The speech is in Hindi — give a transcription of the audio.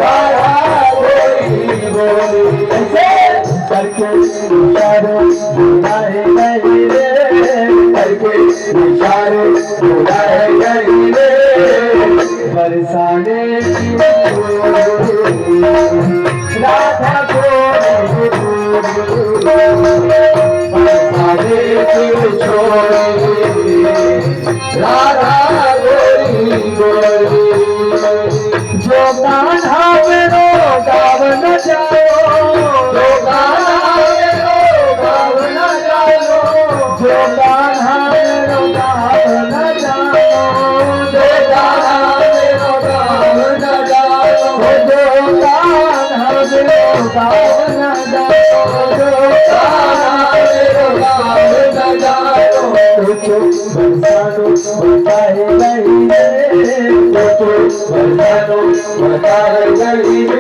राधा गोरी गोरी ऐसे करके इशारे बुलाए गई रे करके इशारे बुलाए गई रे बरसाने की राधा गोरी बरसाने की छोरी राधा गोरी गोरी जो कान्हा मेरो गाव न जाओ जो कान्हा मेरो गाव न जाओ जो कान्हा मेरो गाव न जाओ जो कान्हा मेरो गाव न जाओ जो कान्हा मेरो गाव न जाओ जो कान्हा मेरो गाव न जाओ तो बरसानो बताए गई रे तो बरसानो बताए गई रे